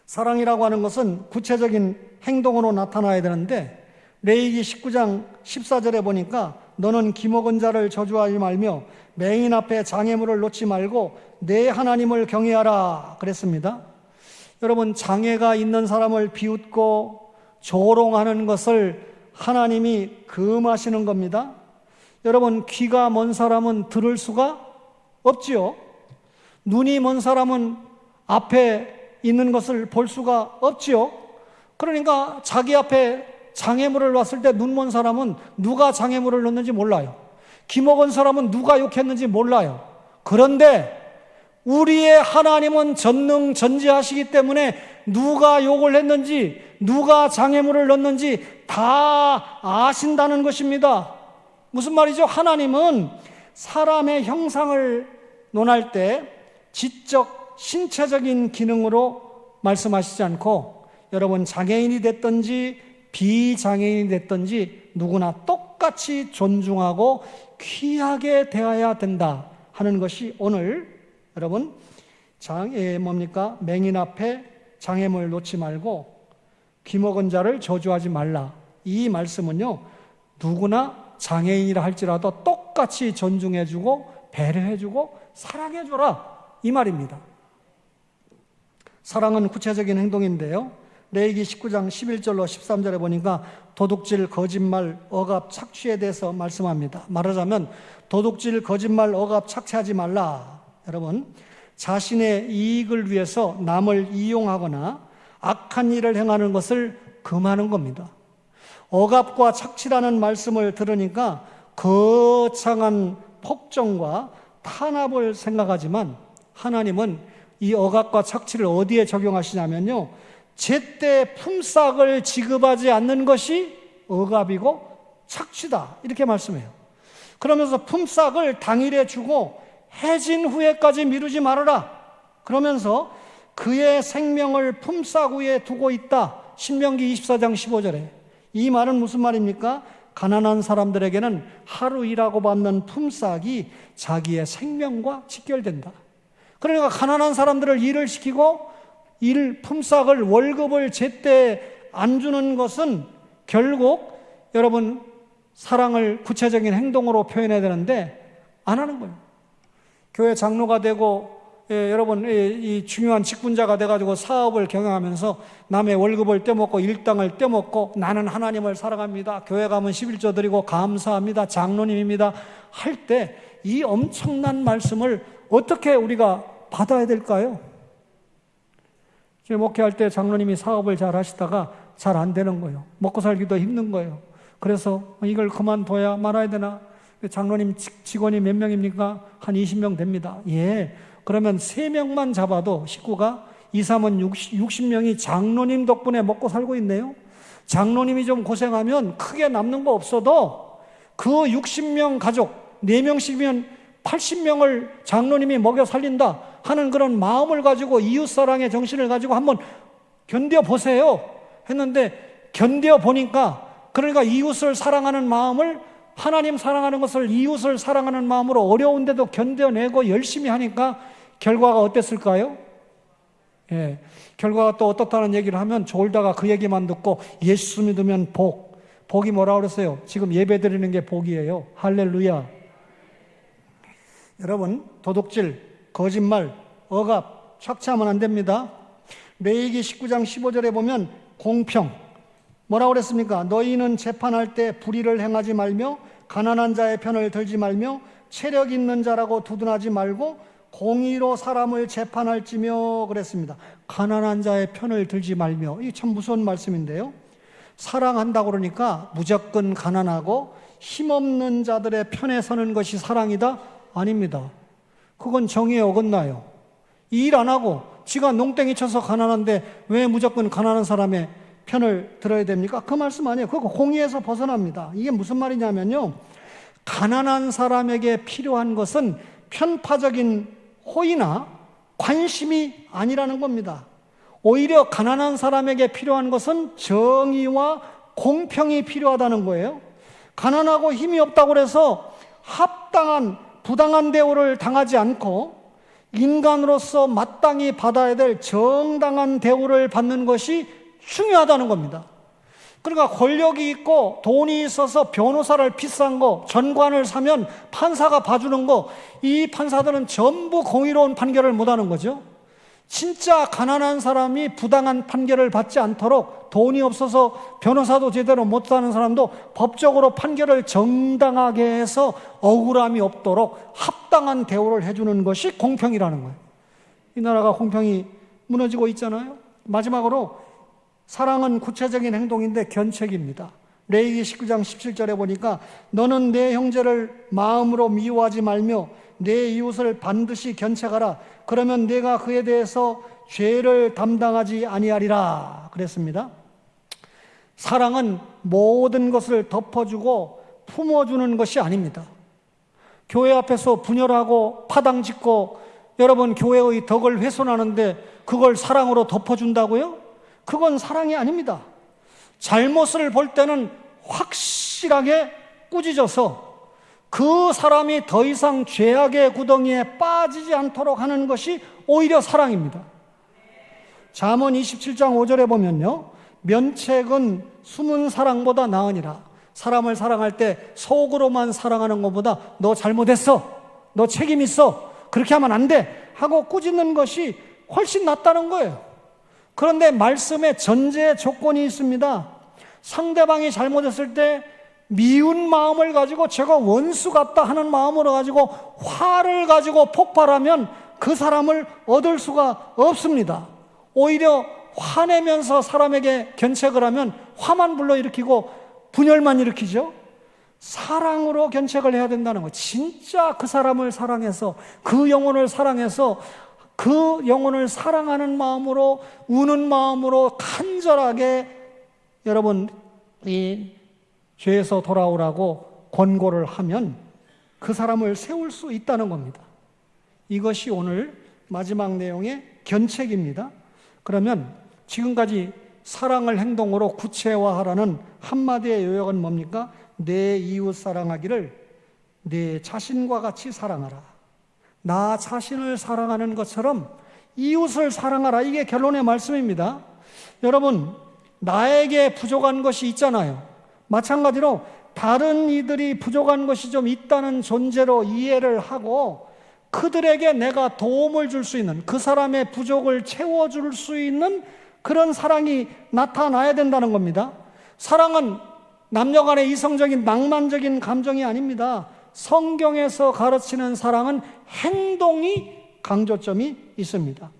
사랑이라고 하는 것은 구체적인 행동으로 나타나야 되는데 레위기 19장 14절에 보니까 너는 기먹은 자를 저주하지 말며 맹인 앞에 장애물을 놓지 말고 내 하나님을 경외하라 그랬습니다. 여러분, 장애가 있는 사람을 비웃고 조롱하는 것을 하나님이 금하시는 겁니다. 여러분, 귀가 먼 사람은 들을 수가 없지요. 눈이 먼 사람은 앞에 있는 것을 볼 수가 없지요. 그러니까 자기 앞에 장애물을 놨을 때 눈 먼 사람은 누가 장애물을 넣는지 몰라요. 귀 먹은 사람은 누가 욕했는지 몰라요. 그런데 우리의 하나님은 전능전지하시기 때문에 누가 욕을 했는지 누가 장애물을 넣는지 다 아신다는 것입니다. 무슨 말이죠? 하나님은 사람의 형상을 논할 때 지적 신체적인 기능으로 말씀하시지 않고 여러분 장애인이 됐든지 비장애인이 됐든지 누구나 똑같이 존중하고 귀하게 대해야 된다 하는 것이 오늘 여러분 맹인 앞에 장애물 놓지 말고 귀먹은 자를 저주하지 말라. 이 말씀은요 누구나 장애인이라 할지라도 똑같이 존중해주고 배려해주고 사랑해줘라 이 말입니다. 사랑은 구체적인 행동인데요. 레위기 19장 11절로 13절에 보니까 도둑질, 거짓말, 억압, 착취에 대해서 말씀합니다. 말하자면 도둑질, 거짓말, 억압, 착취하지 말라. 여러분, 자신의 이익을 위해서 남을 이용하거나 악한 일을 행하는 것을 금하는 겁니다. 억압과 착취라는 말씀을 들으니까 거창한 폭정과 탄압을 생각하지만 하나님은 이 억압과 착취를 어디에 적용하시냐면요, 제때 품삯을 지급하지 않는 것이 억압이고 착취다 이렇게 말씀해요. 그러면서 품삯을 당일에 주고 해진 후에까지 미루지 말아라. 그러면서 그의 생명을 품삯 위에 두고 있다. 신명기 24장 15절에. 이 말은 무슨 말입니까? 가난한 사람들에게는 하루 일하고 받는 품삯이 자기의 생명과 직결된다. 그러니까 가난한 사람들을 일을 시키고 품삯을 월급을 제때 안 주는 것은 결국 여러분 사랑을 구체적인 행동으로 표현해야 되는데 안 하는 거예요. 교회 장로가 되고 여러분 이 중요한 직분자가 돼가지고 사업을 경영하면서 남의 월급을 떼먹고 일당을 떼먹고 나는 하나님을 사랑합니다. 교회 가면 11조 드리고 감사합니다. 장로님입니다. 할 때 이 엄청난 말씀을 어떻게 우리가 받아야 될까요? 목회할 때 장로님이 사업을 잘 하시다가 잘 안 되는 거예요. 먹고 살기도 힘든 거예요. 그래서 이걸 그만둬야 말아야 되나? 장로님 직원이 몇 명입니까? 한 20명 됩니다. 예. 그러면 3명만 잡아도 식구가 2, 3은 60명이 장로님 덕분에 먹고 살고 있네요. 장로님이 좀 고생하면 크게 남는 거 없어도 그 60명 가족 4명씩이면 80명을 장로님이 먹여 살린다 하는 그런 마음을 가지고 이웃사랑의 정신을 가지고 한번 견뎌보세요 했는데 견뎌보니까 그러니까 이웃을 사랑하는 마음을 하나님 사랑하는 것을 이웃을 사랑하는 마음으로 어려운데도 견뎌내고 열심히 하니까 결과가 어땠을까요? 예, 결과가 또 어떻다는 얘기를 하면 졸다가 그 얘기만 듣고 예수 믿으면 복이 뭐라고 그랬어요? 지금 예배 드리는 게 복이에요. 할렐루야. 여러분, 도둑질, 거짓말, 억압 착취하면 안 됩니다. 레위기 19장 15절에 보면 공평, 뭐라고 그랬습니까? 너희는 재판할 때 불의를 행하지 말며 가난한 자의 편을 들지 말며 체력 있는 자라고 두둔하지 말고 공의로 사람을 재판할지며 그랬습니다. 가난한 자의 편을 들지 말며. 이게 참 무서운 말씀인데요. 사랑한다고 그러니까 무조건 가난하고 힘없는 자들의 편에 서는 것이 사랑이다? 아닙니다. 그건 정의에 어긋나요. 일 안 하고 지가 농땡이 쳐서 가난한데 왜 무조건 가난한 사람의 편을 들어야 됩니까? 그 말씀 아니에요. 그거 공의에서 벗어납니다. 이게 무슨 말이냐면요, 가난한 사람에게 필요한 것은 편파적인 호의나 관심이 아니라는 겁니다. 오히려 가난한 사람에게 필요한 것은 정의와 공평이 필요하다는 거예요. 가난하고 힘이 없다고 해서 합당한 부당한 대우를 당하지 않고 인간으로서 마땅히 받아야 될 정당한 대우를 받는 것이 중요하다는 겁니다. 그러니까 권력이 있고 돈이 있어서 변호사를 비싼 거, 전관을 사면 판사가 봐주는 거, 이 판사들은 전부 공의로운 판결을 못하는 거죠. 진짜 가난한 사람이 부당한 판결을 받지 않도록 돈이 없어서 변호사도 제대로 못 사는 사람도 법적으로 판결을 정당하게 해서 억울함이 없도록 합당한 대우를 해주는 것이 공평이라는 거예요. 이 나라가 공평이 무너지고 있잖아요. 마지막으로 사랑은 구체적인 행동인데 견책입니다. 레위기 19장 17절에 보니까 너는 내 형제를 마음으로 미워하지 말며 내 이웃을 반드시 견책하라. 그러면 내가 그에 대해서 죄를 담당하지 아니하리라 그랬습니다. 사랑은 모든 것을 덮어주고 품어주는 것이 아닙니다. 교회 앞에서 분열하고 파당짓고 여러분 교회의 덕을 훼손하는데 그걸 사랑으로 덮어준다고요? 그건 사랑이 아닙니다. 잘못을 볼 때는 확실하게 꾸짖어서 그 사람이 더 이상 죄악의 구덩이에 빠지지 않도록 하는 것이 오히려 사랑입니다. 잠언 27장 5절에 보면요, 면책은 숨은 사랑보다 나으니라. 사람을 사랑할 때 속으로만 사랑하는 것보다 너 잘못했어, 너 책임 있어, 그렇게 하면 안 돼 하고 꾸짖는 것이 훨씬 낫다는 거예요. 그런데 말씀에 전제 조건이 있습니다. 상대방이 잘못했을 때 미운 마음을 가지고 제가 원수 같다 하는 마음으로 가지고 화를 가지고 폭발하면 그 사람을 얻을 수가 없습니다. 오히려 화내면서 사람에게 견책을 하면 화만 불러일으키고 분열만 일으키죠. 사랑으로 견책을 해야 된다는 거예요. 진짜 그 사람을 사랑해서 그 영혼을 사랑해서 그 영혼을 사랑하는 마음으로 우는 마음으로 간절하게 여러분 이 죄에서 돌아오라고 권고를 하면 그 사람을 세울 수 있다는 겁니다. 이것이 오늘 마지막 내용의 견책입니다. 그러면 지금까지 사랑을 행동으로 구체화하라는 한마디의 요약은 뭡니까? 내 이웃 사랑하기를 내 자신과 같이 사랑하라. 나 자신을 사랑하는 것처럼 이웃을 사랑하라. 이게 결론의 말씀입니다. 여러분, 나에게 부족한 것이 있잖아요. 마찬가지로 다른 이들이 부족한 것이 좀 있다는 존재로 이해를 하고 그들에게 내가 도움을 줄 수 있는, 그 사람의 부족을 채워줄 수 있는 그런 사랑이 나타나야 된다는 겁니다. 사랑은 남녀 간의 이성적인 낭만적인 감정이 아닙니다. 성경에서 가르치는 사랑은 행동이 강조점이 있습니다.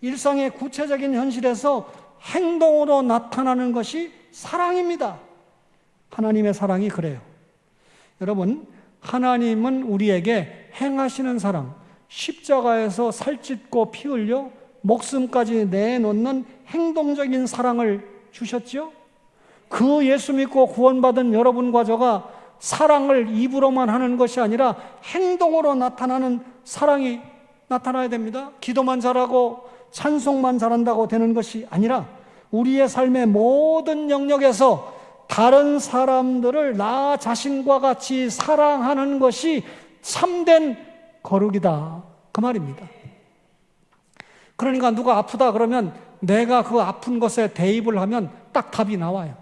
일상의 구체적인 현실에서 행동으로 나타나는 것이 사랑입니다. 하나님의 사랑이 그래요. 여러분, 하나님은 우리에게 행하시는 사랑, 십자가에서 살찢고 피 흘려 목숨까지 내놓는 행동적인 사랑을 주셨죠? 그 예수 믿고 구원받은 여러분과 저가 사랑을 입으로만 하는 것이 아니라 행동으로 나타나는 사랑이 나타나야 됩니다. 기도만 잘하고 찬송만 잘한다고 되는 것이 아니라 우리의 삶의 모든 영역에서 다른 사람들을 나 자신과 같이 사랑하는 것이 참된 거룩이다, 그 말입니다. 그러니까 누가 아프다 그러면 내가 그 아픈 것에 대입을 하면 딱 답이 나와요.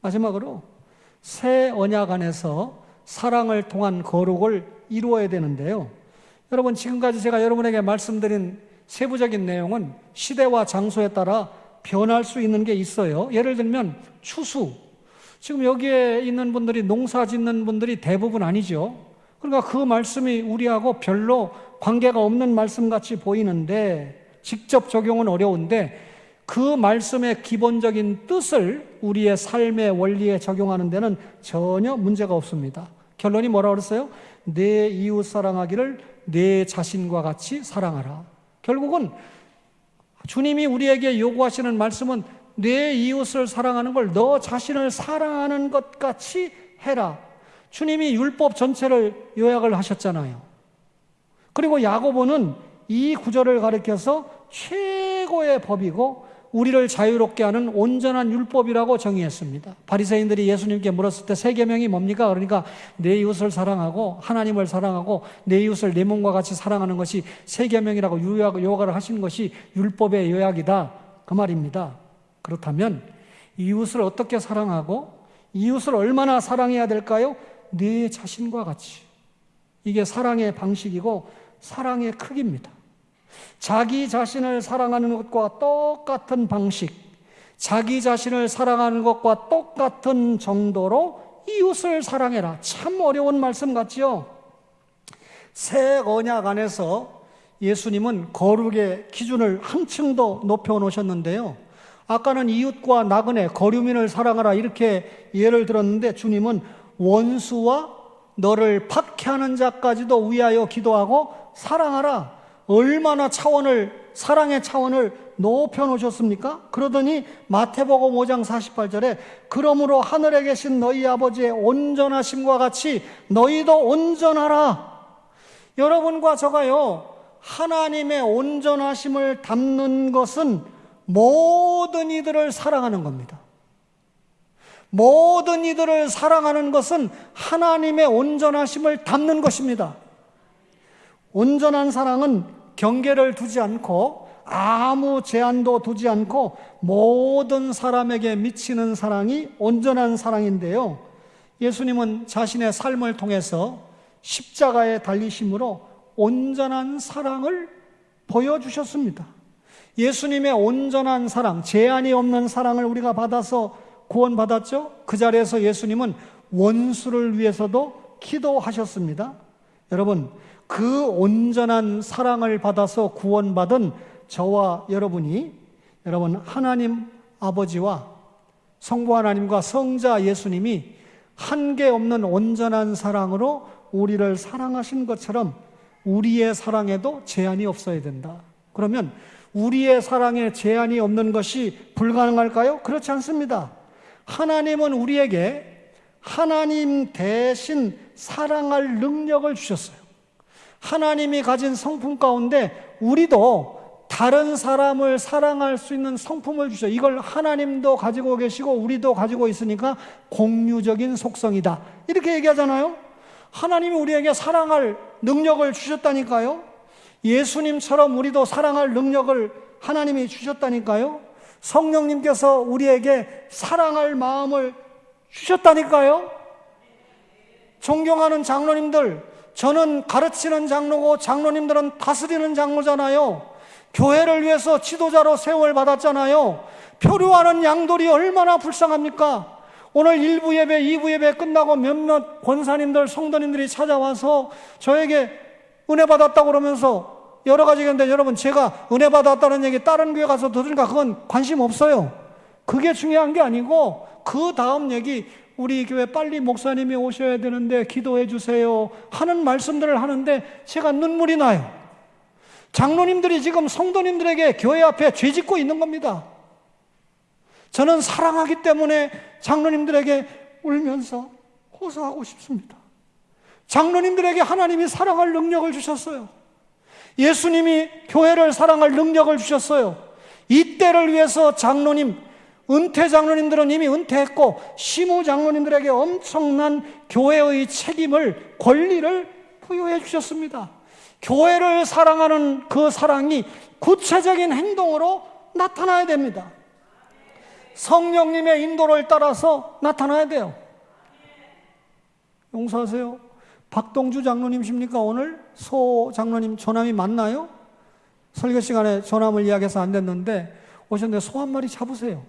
마지막으로 새 언약 안에서 사랑을 통한 거룩을 이루어야 되는데요, 여러분, 지금까지 제가 여러분에게 말씀드린 세부적인 내용은 시대와 장소에 따라 변할 수 있는 게 있어요. 예를 들면 추수, 지금 여기에 있는 분들이 농사 짓는 분들이 대부분 아니죠. 그러니까 그 말씀이 우리하고 별로 관계가 없는 말씀같이 보이는데, 직접 적용은 어려운데 그 말씀의 기본적인 뜻을 우리의 삶의 원리에 적용하는 데는 전혀 문제가 없습니다. 결론이 뭐라고 그랬어요? 내 이웃 사랑하기를 내 자신과 같이 사랑하라. 결국은 주님이 우리에게 요구하시는 말씀은 내 이웃을 사랑하는 걸 너 자신을 사랑하는 것 같이 해라. 주님이 율법 전체를 요약을 하셨잖아요. 그리고 야고보는 이 구절을 가리켜서 최고의 법이고 우리를 자유롭게 하는 온전한 율법이라고 정의했습니다. 바리새인들이 예수님께 물었을 때 세 계명이 뭡니까? 그러니까 내 이웃을 사랑하고 하나님을 사랑하고 내 이웃을 내 몸과 같이 사랑하는 것이 세 계명이라고 요약을 하신 것이 율법의 요약이다, 그 말입니다. 그렇다면 이웃을 어떻게 사랑하고 이웃을 얼마나 사랑해야 될까요? 내 자신과 같이. 이게 사랑의 방식이고 사랑의 크기입니다. 자기 자신을 사랑하는 것과 똑같은 방식, 자기 자신을 사랑하는 것과 똑같은 정도로 이웃을 사랑해라. 참 어려운 말씀 같지요? 새 언약 안에서 예수님은 거룩의 기준을 한층 더 높여 놓으셨는데요, 아까는 이웃과 나그네, 거류민을 사랑하라 이렇게 예를 들었는데 주님은 원수와 너를 박해하는 자까지도 위하여 기도하고 사랑하라. 얼마나 사랑의 차원을 높여 놓으셨습니까? 그러더니 마태복음 5장 48절에 그러므로 하늘에 계신 너희 아버지의 온전하심과 같이 너희도 온전하라. 여러분과 저가요, 하나님의 온전하심을 담는 것은 모든 이들을 사랑하는 겁니다. 모든 이들을 사랑하는 것은 하나님의 온전하심을 담는 것입니다. 온전한 사랑은 경계를 두지 않고 아무 제한도 두지 않고 모든 사람에게 미치는 사랑이 온전한 사랑인데요, 예수님은 자신의 삶을 통해서 십자가에 달리심으로 온전한 사랑을 보여주셨습니다. 예수님의 온전한 사랑, 제한이 없는 사랑을 우리가 받아서 구원받았죠. 그 자리에서 예수님은 원수를 위해서도 기도하셨습니다. 여러분, 그 온전한 사랑을 받아서 구원받은 저와 여러분이, 여러분, 하나님 아버지와 성부 하나님과 성자 예수님이 한계 없는 온전한 사랑으로 우리를 사랑하신 것처럼 우리의 사랑에도 제한이 없어야 된다. 그러면 우리의 사랑에 제한이 없는 것이 불가능할까요? 그렇지 않습니다. 하나님은 우리에게 하나님 대신 사랑할 능력을 주셨어요. 하나님이 가진 성품 가운데 우리도 다른 사람을 사랑할 수 있는 성품을 주셔. 이걸 하나님도 가지고 계시고 우리도 가지고 있으니까 공유적인 속성이다, 이렇게 얘기하잖아요. 하나님이 우리에게 사랑할 능력을 주셨다니까요. 예수님처럼 우리도 사랑할 능력을 하나님이 주셨다니까요. 성령님께서 우리에게 사랑할 마음을 주셨다니까요. 존경하는 장로님들, 저는 가르치는 장로고 장로님들은 다스리는 장로잖아요. 교회를 위해서 지도자로 세월 받았잖아요. 표류하는 양돌이 얼마나 불쌍합니까? 오늘 1부 예배, 2부 예배 끝나고 몇몇 권사님들, 성도님들이 찾아와서 저에게 은혜 받았다고 그러면서 여러 가지 얘기했는데, 여러분, 제가 은혜 받았다는 얘기 다른 교회 가서 들으니까 그건 관심 없어요. 그게 중요한 게 아니고 그 다음 얘기, 우리 교회 빨리 목사님이 오셔야 되는데 기도해 주세요 하는 말씀들을 하는데 제가 눈물이 나요. 장로님들이 지금 성도님들에게 교회 앞에 죄 짓고 있는 겁니다. 저는 사랑하기 때문에 장로님들에게 울면서 호소하고 싶습니다. 장로님들에게 하나님이 사랑할 능력을 주셨어요. 예수님이 교회를 사랑할 능력을 주셨어요. 이 때를 위해서 장로님, 은퇴 장로님들은 이미 은퇴했고 시무 장로님들에게 엄청난 교회의 책임을, 권리를 부여해 주셨습니다. 교회를 사랑하는 그 사랑이 구체적인 행동으로 나타나야 됩니다. 성령님의 인도를 따라서 나타나야 돼요. 용서하세요. 박동주 장로님이십니까? 오늘 소 장로님 조남이 맞나요? 설교 시간에 조남을 이야기해서 안 됐는데 오셨는데 소 한 마리 잡으세요.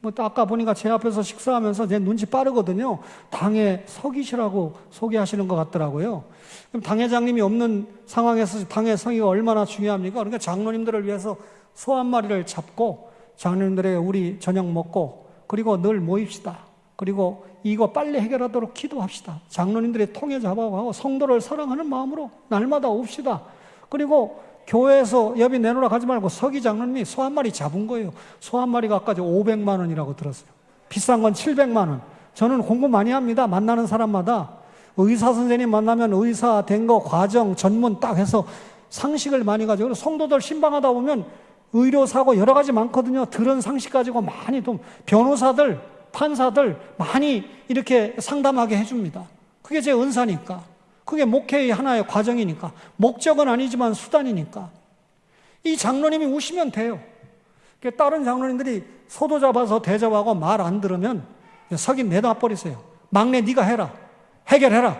뭐 아까 보니까 제 앞에서 식사하면서 제 눈치 빠르거든요. 당회 서기시라고 소개하시는 것 같더라고요. 그럼 당회장님이 없는 상황에서 당회 서기가 얼마나 중요합니까? 그러니까 장로님들을 위해서 소 한 마리를 잡고 장로님들에게 우리 저녁 먹고 그리고 늘 모입시다. 그리고 이거 빨리 해결하도록 기도합시다. 장로님들이 통해 잡아가고 성도를 사랑하는 마음으로 날마다 옵시다. 그리고 교회에서 여비 내놓으라 하지 말고 서기 장로님이 소 한 마리 잡은 거예요. 소 한 마리가 아까 500만 원이라고 들었어요. 비싼 건 700만 원. 저는 공부 많이 합니다. 만나는 사람마다. 의사 선생님 만나면 의사 된 거 과정, 전문 딱 해서 상식을 많이 가지고 성도들 신방하다 보면 의료사고 여러 가지 많거든요. 들은 상식 가지고 많이 좀 변호사들, 판사들 많이 이렇게 상담하게 해줍니다. 그게 제 은사니까. 그게 목회의 하나의 과정이니까. 목적은 아니지만 수단이니까. 이 장로님이 우시면 돼요. 다른 장로님들이 소도 잡아서 대접하고 말 안 들으면 석인 내놔버리세요. 막내 네가 해라. 해결해라.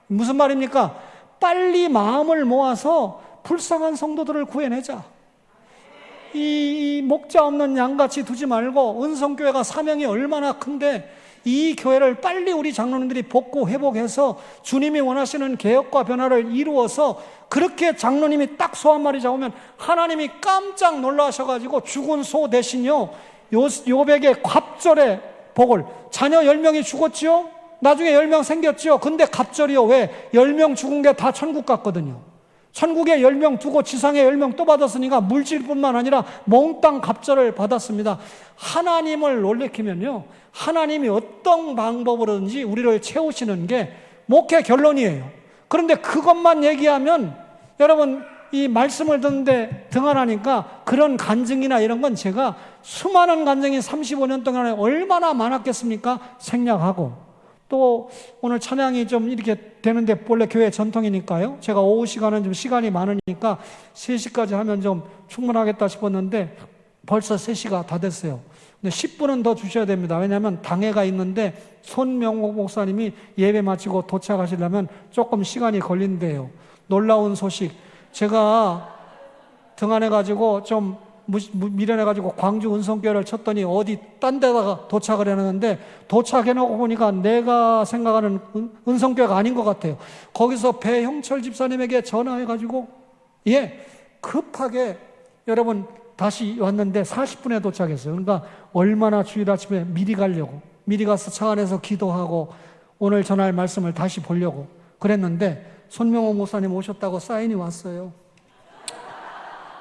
무슨 말입니까? 빨리 마음을 모아서 불쌍한 성도들을 구해내자. 이 목자 없는 양같이 두지 말고 은성교회가 사명이 얼마나 큰데 이 교회를 빨리 우리 장로님들이 복구 회복해서 주님이 원하시는 개혁과 변화를 이루어서 그렇게 장로님이 딱 소 한 마리 잡으면 하나님이 깜짝 놀라셔가지고 죽은 소 대신요 요백의 갑절의 복을 자녀 10명이 죽었죠. 나중에 10명 생겼죠. 근데 갑절이요. 왜? 10명 죽은 게 다 천국 갔거든요. 천국에 10명 두고 지상에 10명 또 받았으니까 물질뿐만 아니라 몽땅 갑절을 받았습니다. 하나님을 놀래키면요, 하나님이 어떤 방법으로든지 우리를 채우시는 게 목회 결론이에요. 그런데 그것만 얘기하면 여러분 이 말씀을 듣는데 등한하니까 그런 간증이나 이런 건 제가 수많은 간증이 35년 동안에 얼마나 많았겠습니까? 생략하고 또 오늘 찬양이 좀 이렇게 되는데 원래 교회 전통이니까요. 제가 오후 시간은 좀 시간이 많으니까 3시까지 하면 좀 충분하겠다 싶었는데 벌써 3시가 다 됐어요. 근데 10분은 더 주셔야 됩니다. 왜냐하면 당회가 있는데 손명옥 목사님이 예배 마치고 도착하시려면 조금 시간이 걸린대요. 놀라운 소식. 제가 등한해가지고 좀 미련해가지고 광주 은성교회를 쳤더니 어디 딴 데다가 도착을 해놨는데 도착해놓고 보니까 내가 생각하는 은성교회가 아닌 것 같아요. 거기서 배형철 집사님에게 전화해가지고 급하게 여러분 다시 왔는데 40분에 도착했어요. 그러니까 얼마나 주일 아침에 미리 가려고 미리 가서 차 안에서 기도하고 오늘 전할 말씀을 다시 보려고 그랬는데 손명호 목사님 오셨다고 사인이 왔어요.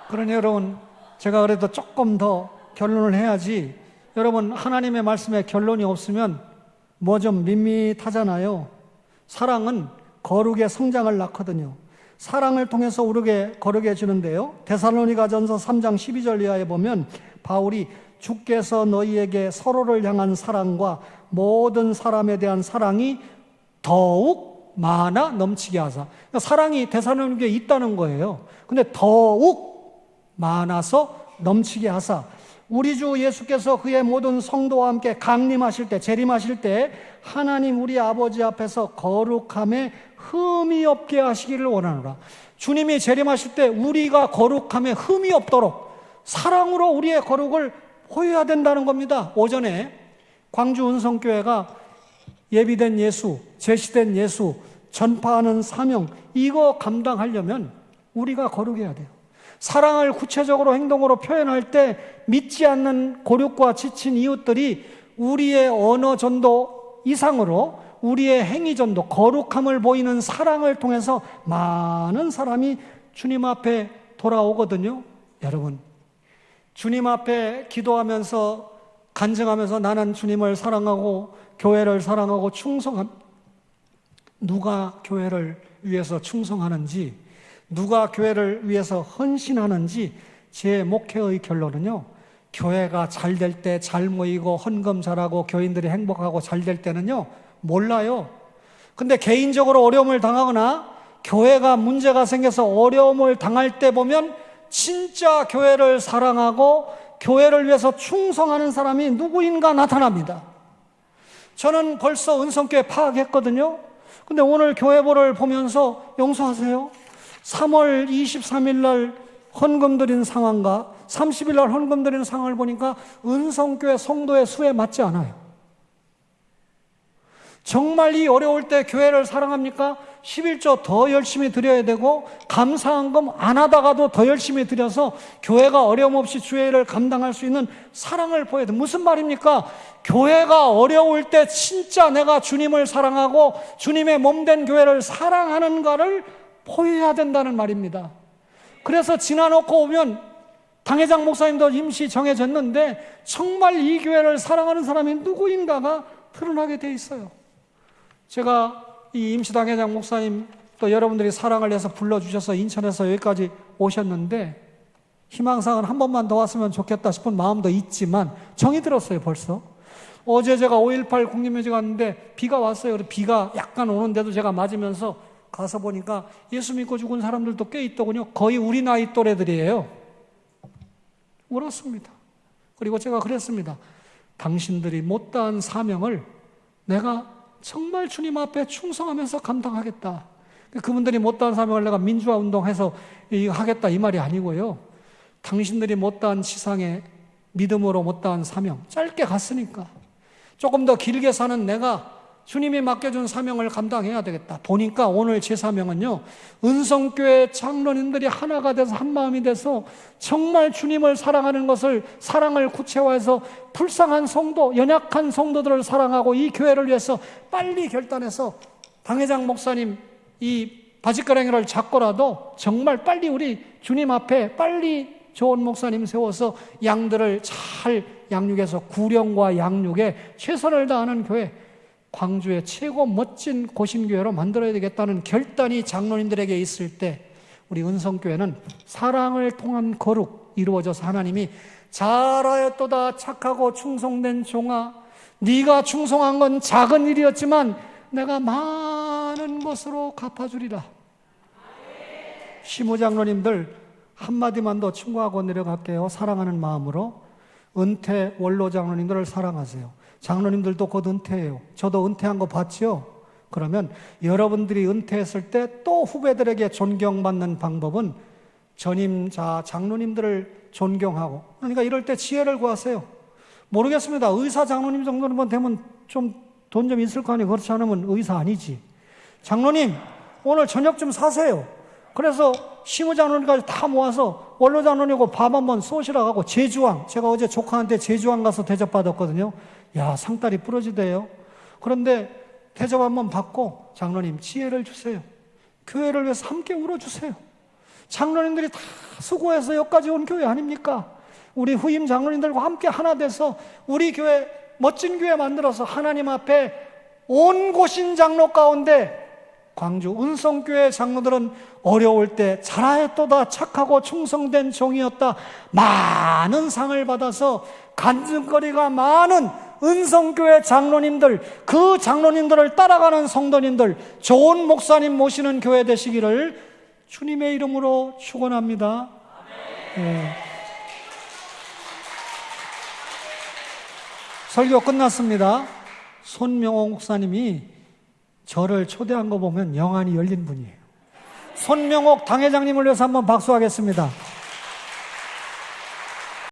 그러니 여러분 제가 그래도 조금 더 결론을 해야지. 여러분 하나님의 말씀에 결론이 없으면 뭐 좀 밋밋하잖아요. 사랑은 거룩의 성장을 낳거든요. 사랑을 통해서 거룩해 지는데요. 데살로니가전서 3장 12절 이하에 보면 바울이 주께서 너희에게 서로를 향한 사랑과 모든 사람에 대한 사랑이 더욱 많아 넘치게 하사. 그러니까 사랑이 데살로니가에 있다는 거예요. 근데 더욱 많아서 넘치게 하사. 우리 주 예수께서 그의 모든 성도와 함께 강림하실 때, 재림하실 때 하나님 우리 아버지 앞에서 거룩함에 흠이 없게 하시기를 원하노라. 주님이 재림하실 때 우리가 거룩함에 흠이 없도록 사랑으로 우리의 거룩을 보여야 된다는 겁니다. 오전에 광주 은성교회가 예비된 예수, 제시된 예수, 전파하는 사명, 이거 감당하려면 우리가 거룩해야 돼요. 사랑을 구체적으로 행동으로 표현할 때 믿지 않는 고륙과 지친 이웃들이 우리의 언어 전도 이상으로 우리의 행위 전도, 거룩함을 보이는 사랑을 통해서 많은 사람이 주님 앞에 돌아오거든요. 여러분, 주님 앞에 기도하면서 간증하면서 나는 주님을 사랑하고 교회를 사랑하고 누가 교회를 위해서 충성하는지, 누가 교회를 위해서 헌신하는지 제 목회의 결론은요, 교회가 잘 될 때, 잘 모이고 헌금 잘하고 교인들이 행복하고 잘 될 때는요, 몰라요. 근데 개인적으로 어려움을 당하거나 교회가 문제가 생겨서 어려움을 당할 때 보면 진짜 교회를 사랑하고 교회를 위해서 충성하는 사람이 누구인가 나타납니다. 저는 벌써 은성교회 파악했거든요. 근데 오늘 교회보를 보면서 용서하세요. 3월 23일 날 헌금 드린 상황과 30일 날 헌금 드리는 상황을 보니까 은성교회 성도의 수에 맞지 않아요. 정말 이 어려울 때 교회를 사랑합니까? 11조 더 열심히 드려야 되고 감사헌금 안 하다가도 더 열심히 드려서 교회가 어려움 없이 주의 일을 감당할 수 있는 사랑을 보여야 돼. 무슨 말입니까? 교회가 어려울 때 진짜 내가 주님을 사랑하고 주님의 몸된 교회를 사랑하는가를 보여야 된다는 말입니다. 그래서 지나놓고 오면 당회장 목사님도 임시 정해졌는데 정말 이 교회를 사랑하는 사람이 누구인가가 드러나게 돼 있어요. 제가 이 임시당회장 목사님 또 여러분들이 사랑을 해서 불러주셔서 인천에서 여기까지 오셨는데 희망사항은 한 번만 더 왔으면 좋겠다 싶은 마음도 있지만 정이 들었어요. 벌써 어제 제가 5.18 국립묘지 갔는데 비가 왔어요. 비가 약간 오는데도 제가 맞으면서 가서 보니까 예수 믿고 죽은 사람들도 꽤 있더군요. 거의 우리 나이 또래들이에요. 울었습니다. 그리고 제가 그랬습니다. 당신들이 못다한 사명을 내가 정말 주님 앞에 충성하면서 감당하겠다. 그분들이 못다한 사명을 내가 민주화 운동해서 하겠다 이 말이 아니고요. 당신들이 못다한 지상에 믿음으로 못다한 사명, 짧게 갔으니까 조금 더 길게 사는 내가 주님이 맡겨준 사명을 감당해야 되겠다. 보니까 오늘 제 사명은요, 은성교회 장로님들이 하나가 돼서 한 마음이 돼서 정말 주님을 사랑하는 것을 사랑을 구체화해서 불쌍한 성도, 연약한 성도들을 사랑하고 이 교회를 위해서 빨리 결단해서 당회장 목사님 이 바짓가랑이를 잡고라도 정말 빨리 우리 주님 앞에 빨리 좋은 목사님 세워서 양들을 잘 양육해서 구령과 양육에 최선을 다하는 교회, 광주의 최고 멋진 고신교회로 만들어야 되겠다는 결단이 장로님들에게 있을 때 우리 은성교회는 사랑을 통한 거룩 이루어져서 하나님이 잘하였도다 착하고 충성된 종아, 네가 충성한 건 작은 일이었지만 내가 많은 것으로 갚아주리라. 시무장로님들 한마디만 더 충고하고 내려갈게요. 사랑하는 마음으로 은퇴 원로 장로님들을 사랑하세요. 장로님들도 곧 은퇴해요. 저도 은퇴한 거 봤죠? 그러면 여러분들이 은퇴했을 때 또 후배들에게 존경받는 방법은 전임자 장로님들을 존경하고, 그러니까 이럴 때 지혜를 구하세요. 모르겠습니다. 의사 장로님 정도는 되면 좀 돈 좀 있을 거 아니에요. 그렇지 않으면 의사 아니지. 장로님 오늘 저녁 좀 사세요. 그래서 시무장로님까지 다 모아서 원로 장로님하고 밥 한번 쏘시라고 하고, 제주왕, 제가 어제 조카한테 제주왕 가서 대접받았거든요. 야, 상다리 부러지대요. 그런데 대접 한번 받고 장로님 지혜를 주세요. 교회를 위해서 함께 울어주세요. 장로님들이 다 수고해서 여기까지 온 교회 아닙니까? 우리 후임 장로님들과 함께 하나 돼서 우리 교회 멋진 교회 만들어서 하나님 앞에 온 고신 장로 가운데 광주 은성교회 장로들은 어려울 때 잘하였도다 착하고 충성된 종이었다 많은 상을 받아서 간증거리가 많은 은성교회 장로님들, 그 장로님들을 따라가는 성도님들, 좋은 목사님 모시는 교회 되시기를 주님의 이름으로 축원합니다. 네. 설교 끝났습니다. 손명호 목사님이 저를 초대한 거 보면 영안이 열린 분이에요. 손명옥 당회장님을 위해서 한번 박수하겠습니다.